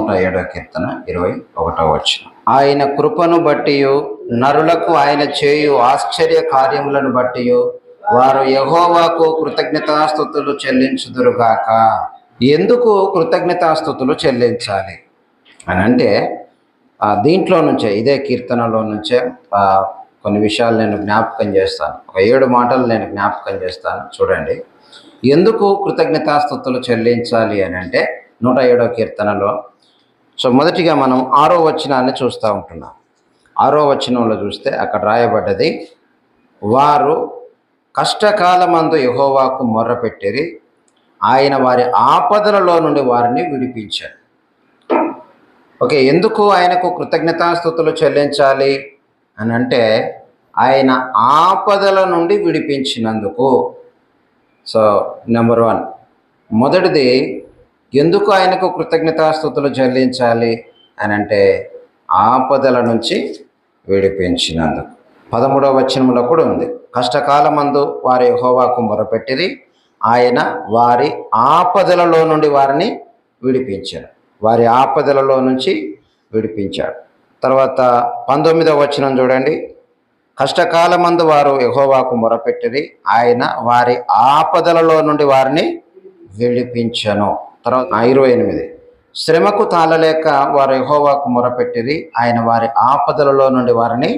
107వ కీర్తన 21వ వచనం. ఆయన కృపను బట్టి నరులకు ఆయన చేయు ఆశ్చర్య కార్యములను బట్టి వారు యెహోవాకు కృతజ్ఞతాస్తుతులు చెల్లించుదురుగాక. ఎందుకు కృతజ్ఞతాస్తుతులు చెల్లించాలి అని అంటే దీంట్లో నుంచే, ఇదే కీర్తనలో నుంచే కొన్ని విషయాలు నేను జ్ఞాపకం చేస్తాను. ఒక 7 మాటలు నేను జ్ఞాపకం చేస్తాను. చూడండి, ఎందుకు కృతజ్ఞతాస్తుతులు చెల్లించాలి అని అంటే 107వ కీర్తనలో మొదటిగా మనం 6వ వచనాన్ని చూస్తూ ఉంటున్నాం. 6వ వచనంలో చూస్తే అక్కడ రాయబడ్డది, వారు కష్టకాలమందు యెహోవాకు మొర్రపెట్టిరి, ఆయన వారి ఆపదలలో నుండి వారిని విడిపించారు. ఓకే, ఎందుకు ఆయనకు కృతజ్ఞతాస్తుతులు చెల్లించాలి అని అంటే ఆయన ఆపదల నుండి విడిపించినందుకు. నెంబర్ 1, మొదటిది ఎందుకు ఆయనకు కృతజ్ఞతాస్తుతులు చెల్లించాలి అని అంటే ఆపదల నుంచి విడిపించినందుకు. 13వ వచనంలో కూడా ఉంది, కష్టకాలమందు వారి యెహోవాకు మొరపెట్టిరి, ఆయన వారి ఆపదలలో నుండి వారిని విడిపించాడు. వారి ఆపదలలో నుంచి విడిపించాడు. తర్వాత 19వ వచనం చూడండి, కష్టకాలమందు వారు యెహోవాకు మొరపెట్టిరి, ఆయన వారి ఆపదలలో నుండి వారిని విడిపించను. తర్వాత 28, శ్రమకు తాళలేక వారు యెహోవాకు మొరపెట్టిరి, ఆయన వారి ఆపదలలో నుండి వారిని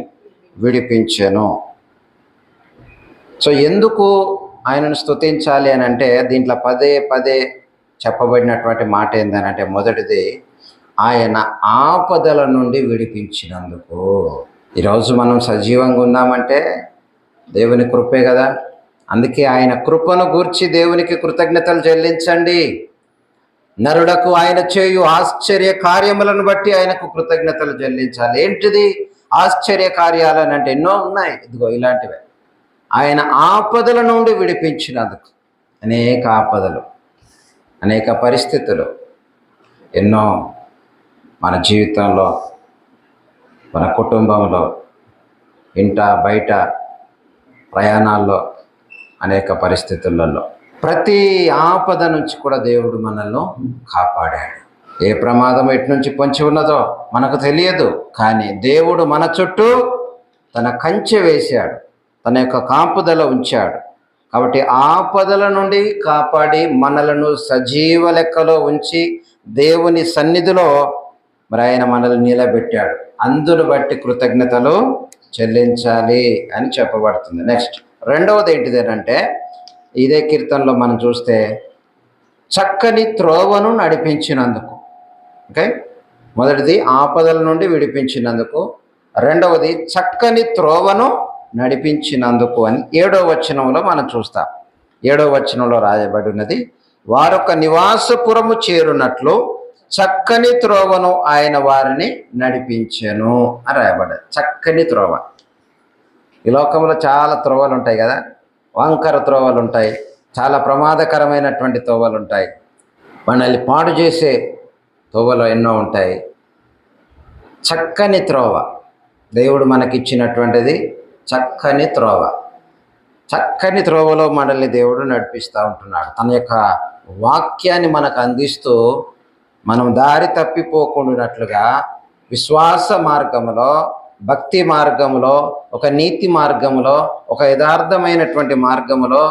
విడిపించెను. ఎందుకు ఆయనను స్తుతించాలి అని అంటే దీంట్లో పదే పదే చెప్పబడినటువంటి మాట ఏంటంటే, మొదటిది ఆయన ఆపదల నుండి విడిపించినందుకు. ఈరోజు మనం సజీవంగా ఉన్నామంటే దేవుని కృపే కదా. అందుకే ఆయన కృపను గూర్చి దేవునికి కృతజ్ఞతలు చెల్లించండి. నరులకు ఆయన చేయు ఆశ్చర్య కార్యములను బట్టి ఆయనకు కృతజ్ఞతలు చెల్లించాలి. ఏంటిది ఆశ్చర్య కార్యాలని అంటే ఎన్నో ఉన్నాయి. ఇదిగో ఇలాంటివే, ఆయన ఆపదల నుండి విడిపించినందుకు. అనేక ఆపదలు, అనేక పరిస్థితులు ఎన్నో మన జీవితంలో, మన కుటుంబంలో, ఇంట బయట, ప్రయాణాల్లో, అనేక పరిస్థితులలో ప్రతి ఆపద నుంచి కూడా దేవుడు మనల్ని కాపాడాడు. ఏ ప్రమాదం ఎటు నుంచి పొంచి ఉన్నదో మనకు తెలియదు, కానీ దేవుడు మన చుట్టూ తన కంచె వేశాడు, తన యొక్క కాపుదల ఉంచాడు. కాబట్టి ఆపదల నుండి కాపాడి మనలను సజీవ లెక్కలో ఉంచి దేవుని సన్నిధిలో ఆయన మనల్ని నిలబెట్టాడు. అందును బట్టి కృతజ్ఞతలు చెల్లించాలి అని చెప్పబడుతుంది. నెక్స్ట్, రెండవది ఏంటిదేనంటే ఇదే కీర్తనలో మనం చూస్తే చక్కని త్రోవను నడిపించినందుకు. ఓకే, మొదటిది ఆపదల నుండి విడిపించినందుకు, రెండవది చక్కని త్రోవను నడిపించినందుకు అని 7వ వచనంలో మనం చూస్తాం. 7వ వచనంలో రాయబడి ఉన్నది, వారొక నివాసపురము చేరునట్లు చక్కని త్రోవను ఆయన వారిని నడిపించెను అని రాయబడ్డది. చక్కని త్రోవ. ఈ లోకంలో చాలా త్రోవలు ఉంటాయి కదా, వంకర త్రోవలు ఉంటాయి, చాలా ప్రమాదకరమైనటువంటి త్రోవలు ఉంటాయి, మనల్ని పాడు చేసే త్రోవలు ఎన్నో ఉంటాయి. చక్కని త్రోవ దేవుడు మనకిచ్చినటువంటిది, చక్కని త్రోవ. చక్కని త్రోవలో మనల్ని దేవుడు నడిపిస్తూ ఉంటున్నాడు. తన యొక్క వాక్యాన్ని మనకు అందిస్తూ మనం దారి తప్పిపోకుండానట్లుగా విశ్వాస మార్గంలో, భక్తి మార్గంలో, ఒక నీతి మార్గంలో, ఒక యథార్థమైనటువంటి మార్గంలో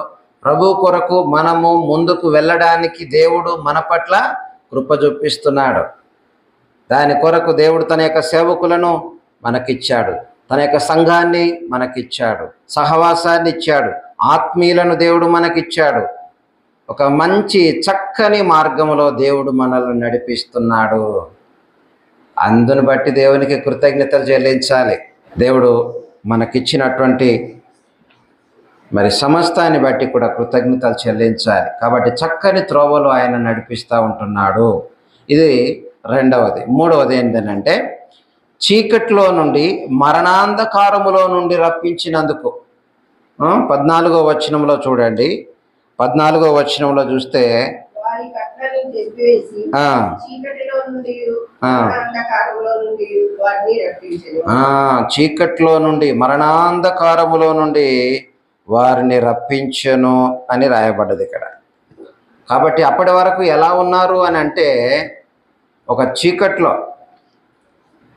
ప్రభు కొరకు మనము ముందుకు వెళ్ళడానికి దేవుడు మన పట్ల కృప చూపిస్తున్నాడు. దాని కొరకు దేవుడు తన యొక్క సేవకులను మనకిచ్చాడు, తన యొక్క సంఘాన్ని మనకిచ్చాడు, సహవాసాన్ని ఇచ్చాడు, ఆత్మీయులను దేవుడు మనకిచ్చాడు. ఒక మంచి చక్కని మార్గంలో దేవుడు మనల్ని నడిపిస్తున్నాడు. అందును బట్టి దేవునికి కృతజ్ఞతలు చెల్లించాలి. దేవుడు మనకిచ్చినటువంటి సమస్తాన్ని బట్టి కూడా కృతజ్ఞతలు చెల్లించాలి. కాబట్టి చక్కని త్రోవలో ఆయన నడిపిస్తూ ఉంటున్నాడు. ఇది రెండవది. మూడవది ఏంటంటే చీకట్లో నుండి మరణాంధకారములో నుండి రప్పించినందుకు. 14వ వచనంలో చూడండి, 14వ వచనంలో చూస్తే చీకట్లో నుండి మరణాంధకారములో నుండి వారిని రప్పించెను అని రాయబడ్డది ఇక్కడ. కాబట్టి అప్పటి వరకు ఎలా ఉన్నారు అని అంటే ఒక చీకట్లో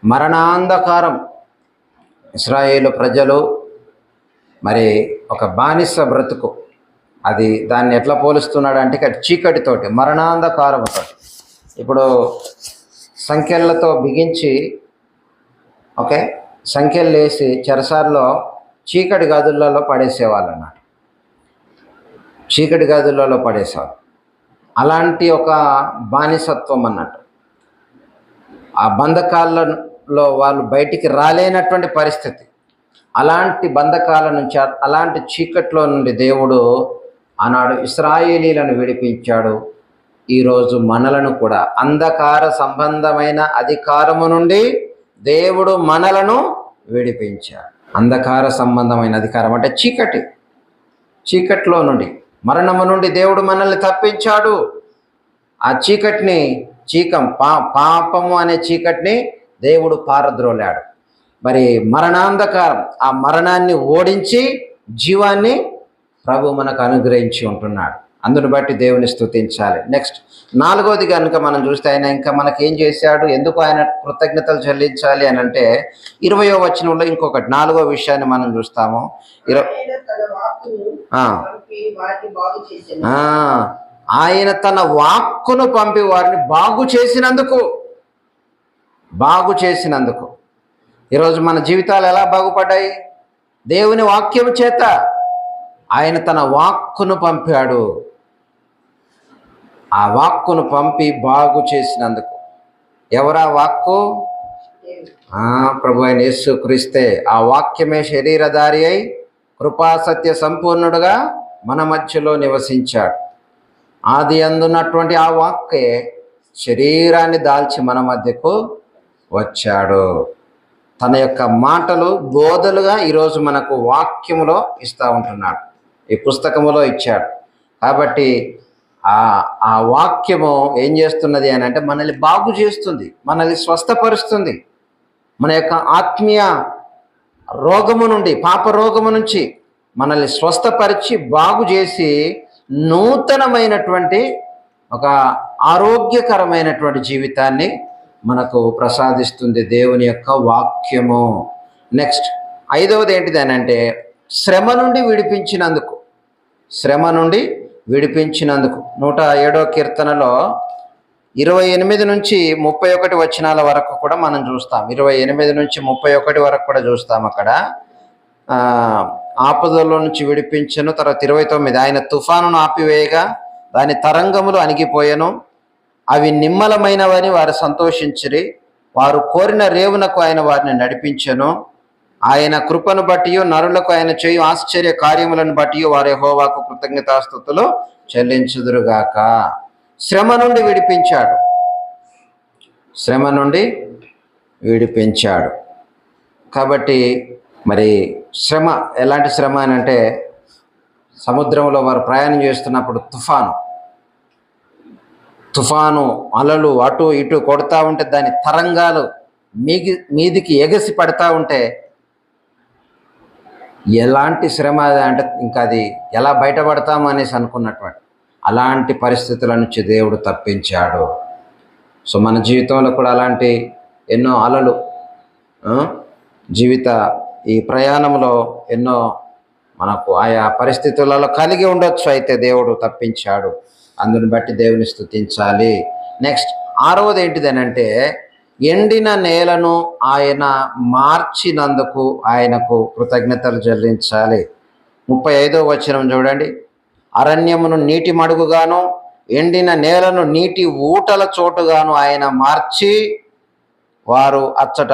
మరణాంధకారం ఇశ్రాయేలు ప్రజలు మరి ఒక బానిస బ్రతుకు, అది దాన్ని ఎట్లా పోలుస్తున్నాడు అంటే చీకటితోటి, మరణాంధకారంతో. ఇప్పుడు సంఖ్యలతో బిగించి ఓకే సంఖ్యలు వేసి చెరసాల్లో చీకటి గదులలో పడేసేవాళ్ళు అన్నట్టు, చీకటి గదులలో పడేసేవాళ్ళు. అలాంటి ఒక బానిసత్వం అన్నట్టు. ఆ బంధకాలలో వాళ్ళు బయటికి రాలేనటువంటి పరిస్థితి. అలాంటి బంధకాల నుంచి, అలాంటి చీకట్లో నుండి దేవుడు ఆనాడు ఇశ్రాయేలీలను విడిపించాడు. ఈరోజు మనలను కూడా అంధకార సంబంధమైన అధికారము నుండి దేవుడు మనలను విడిపించాడు. అంధకార సంబంధమైన అధికారం అంటే చీకట్లో నుండి, మరణము నుండి దేవుడు మనల్ని తప్పించాడు. ఆ చీకటిని పాపము అనే చీకటిని దేవుడు పారద్రోలాడు. మరి మరణాంధకారం, ఆ మరణాన్ని ఓడించి జీవాన్ని ప్రభు మనకు అనుగ్రహించి ఉంటున్నాడు. అందును బట్టి దేవుని స్తుతించాలి. నెక్స్ట్ 4వది కనుక మనం చూస్తే, ఆయన ఇంకా మనకేం చేశాడు, ఎందుకు ఆయన కృతజ్ఞతలు చెల్లించాలి అని అంటే 20వ వచనంలో ఇంకొకటి 4వ విషయాన్ని మనం చూస్తాము. ఆయన తన వాక్కును పంపి వారిని బాగు చేసినందుకు. ఈరోజు మన జీవితాలు ఎలా బాగుపడ్డాయి? దేవుని వాక్యం చేత. ఆయన తన వాక్కును పంపాడు. ఆ వాక్కును పంపి బాగు చేసినందుకు. ఎవరా వాక్కు? ప్రభు అయిన యేసు క్రీస్తే. ఆ వాక్యమే శరీరధారి అయి కృపాసత్య సంపూర్ణుడుగా మన మధ్యలో నివసించాడు. ఆది అందున్నటువంటి ఆ వాక్కే శరీరాన్ని దాల్చి మన మధ్యకు వచ్చాడు. తన యొక్క మాటలు బోధలుగా ఈరోజు మనకు వాక్యములో ఇస్తూ ఉంటున్నాడు, ఈ పుస్తకములో ఇచ్చాడు. కాబట్టి ఆ వాక్యము ఏం చేస్తున్నది అని అంటే మనల్ని బాగు చేస్తుంది, మనల్ని స్వస్థపరుస్తుంది. మన యొక్క ఆత్మీయ రోగము నుండి, పాప రోగము నుంచి మనల్ని స్వస్థపరిచి బాగు చేసి నూతనమైనటువంటి ఒక ఆరోగ్యకరమైనటువంటి జీవితాన్ని మనకు ప్రసాదిస్తుంది దేవుని యొక్క వాక్యము. నెక్స్ట్ 5వది ఏంటిది అని అంటే శ్రమ నుండి విడిపించినందుకు. 107వ కీర్తనలో 28 నుంచి 31 వచనాల వరకు కూడా మనం చూస్తాం. 28 నుంచి 31 వరకు కూడా చూస్తాం. అక్కడ ఆపదలో నుంచి విడిపించను. తర్వాత 29, ఆయన తుఫానును ఆపివేయగా దాని తరంగములు అణిగిపోయెను, అవి నిమ్మలమైనవని వారు సంతోషించిరి. వారు కోరిన రేవునకు ఆయన వారిని నడిపించెను. ఆయన కృపను బట్టి నరులకు ఆయన చేయు ఆశ్చర్య కార్యములను బట్టి వారు యెహోవాకు కృతజ్ఞతాస్తుతులు చెల్లించుదురుగాక. శ్రమ నుండి విడిపించాడు. కాబట్టి మరి శ్రమ, ఎలాంటి శ్రమ అని అంటే సముద్రంలో వారు ప్రయాణం చేస్తున్నప్పుడు తుఫాను అలలు అటు ఇటు కొడతా ఉంటే దాని తరంగాలు మీదికి ఎగసి పడతా ఉంటే ఎలాంటి శ్రమ అంటే ఇంకా అది ఎలా బయటపడతాము అనేసి అనుకున్నటువంటి అలాంటి పరిస్థితుల నుంచి దేవుడు తప్పించాడు. సో మన జీవితంలో కూడా అలాంటి ఎన్నో అలలు, జీవిత ఈ ప్రయాణంలో ఎన్నో మనకు ఆయా పరిస్థితులలో కలిగి ఉండొచ్చు. అయితే దేవుడు తప్పించాడు, అందుని బట్టి దేవుని స్తుతించాలి. నెక్స్ట్ 6వది ఏంటిది అని అంటే ఎండిన నేలను ఆయన మార్చినందుకు ఆయనకు కృతజ్ఞతలు చెల్లించాలి. 35వ వచనం చూడండి. అరణ్యమును నీటి మడుగుగాను ఎండిన నేలను నీటి ఊటల చోటుగాను ఆయన మార్చి వారు అచ్చట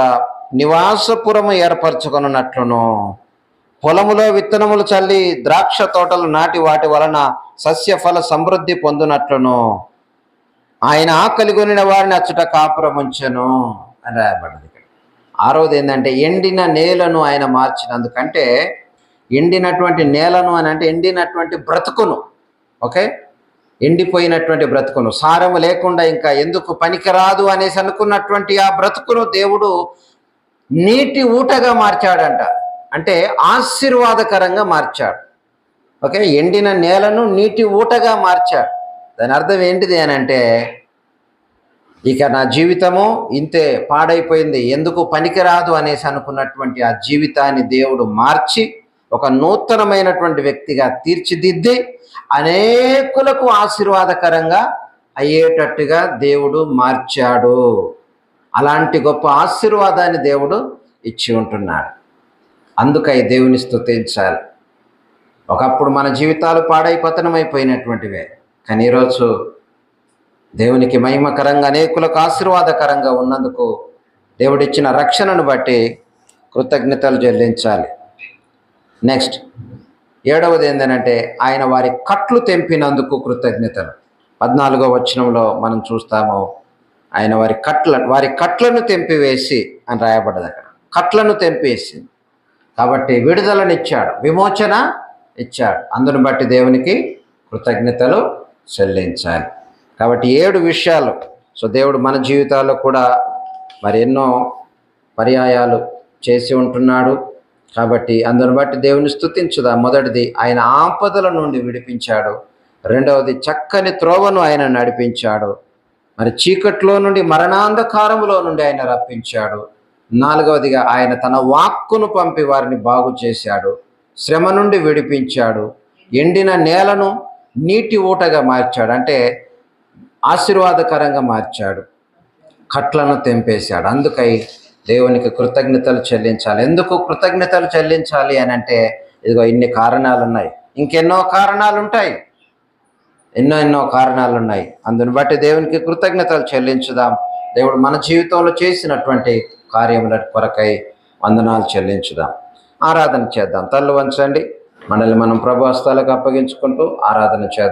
నివాసపురము ఏర్పరచుకొనున్నట్లును, పొలములో విత్తనములు చల్లి ద్రాక్ష తోటలు నాటి వాటి వలన సస్యఫల సమృద్ధి పొందునట్లును ఆయన ఆకలి కొనిన వారిని అచ్చట కాపురం ఉంచెను అని రాయబడింది. 6వది ఏంటంటే ఎండిన నేలను ఆయన మార్చినందుకంటే, ఎండినటువంటి నేలను అని అంటే ఎండినటువంటి బ్రతుకును, ఓకే, ఎండిపోయినటువంటి బ్రతుకును, సారము లేకుండా ఇంకా ఎందుకు పనికిరాదు అనేసి అనుకున్నటువంటి ఆ బ్రతుకును దేవుడు నీటి ఊటగా మార్చాడంట. అంటే ఆశీర్వాదకరంగా మార్చాడు. ఓకే, ఎండిన నేలను నీటి ఊటగా మార్చాడు. దాని అర్థం ఏంటిది అని అంటే ఇక నా జీవితము ఇంతే పాడైపోయింది, ఎందుకు పనికిరాదు అనేసి అనుకున్నటువంటి ఆ జీవితాన్ని దేవుడు మార్చి ఒక నూతనమైనటువంటి వ్యక్తిగా తీర్చిదిద్ది అనేకులకు ఆశీర్వాదకరంగా అయ్యేటట్టుగా దేవుడు మార్చాడు. అలాంటి గొప్ప ఆశీర్వాదాన్ని దేవుడు ఇచ్చి ఉంటున్నాడు. అందుకై దేవుని స్తుతించాలి. ఒకప్పుడు మన జీవితాలు పాడై పతనమైపోయినటువంటివే, కానీ ఈరోజు దేవునికి మహిమకరంగా అనేకులకు ఆశీర్వాదకరంగా ఉన్నందుకు దేవుడిచ్చిన రక్షణను బట్టి కృతజ్ఞతలు చెల్లించాలి. నెక్స్ట్ 7వది ఏంటంటే ఆయన వారి కట్లు తెంపినందుకు కృతజ్ఞతలు. 14వ వచనంలో మనం చూస్తాము, ఆయన వారి కట్లను తెంపివేసి అని రాయబడ్డది అక్కడ. కట్లను తెంపేసి, కాబట్టి విడుదలనిచ్చాడు, విమోచన ఇచ్చాడు. అందును బట్టి దేవునికి కృతజ్ఞతలు చెల్లించాలి. కాబట్టి 7 విషయాలు. సో దేవుడు మన జీవితాల్లో కూడా మరి ఎన్నో పర్యాయాలు చేసి ఉంటున్నాడు. కాబట్టి అందును బట్టి దేవుని స్తుతించుదాం. మొదటిది, ఆయన ఆపదల నుండి విడిపించాడు. రెండవది, చక్కని త్రోవను ఆయన నడిపించాడు. మరి చీకట్లో నుండి మరణాంధకారములో నుండి ఆయన రప్పించాడు. 4వదిగా ఆయన తన వాక్కును పంపి వారిని బాగు చేశాడు. శ్రమ నుండి విడిపించాడు. ఎండిన నేలను నీటి ఊటగా మార్చాడు, అంటే ఆశీర్వాదకరంగా మార్చాడు. కట్లను తెంపేశాడు. అందుకై దేవునికి కృతజ్ఞతలు చెల్లించాలి. ఎందుకు కృతజ్ఞతలు చెల్లించాలి అని అంటే, ఇదిగో ఇన్ని కారణాలు ఉన్నాయి, ఇంకెన్నో కారణాలు ఉంటాయి, ఎన్నో కారణాలు ఉన్నాయి. అందుని బట్టి దేవునికి కృతజ్ఞతలు చెల్లించుదాం. దేవుడు మన జీవితంలో చేసినటువంటి కార్యముల కొరకై వందనాలు చెల్లించుదాం. ఆరాధన చేద్దాం. తల్లు వంచండి, మనల్ని మనం ప్రభు హస్తాలకు అప్పగించుకుంటూ ఆరాధన చేద్దాం.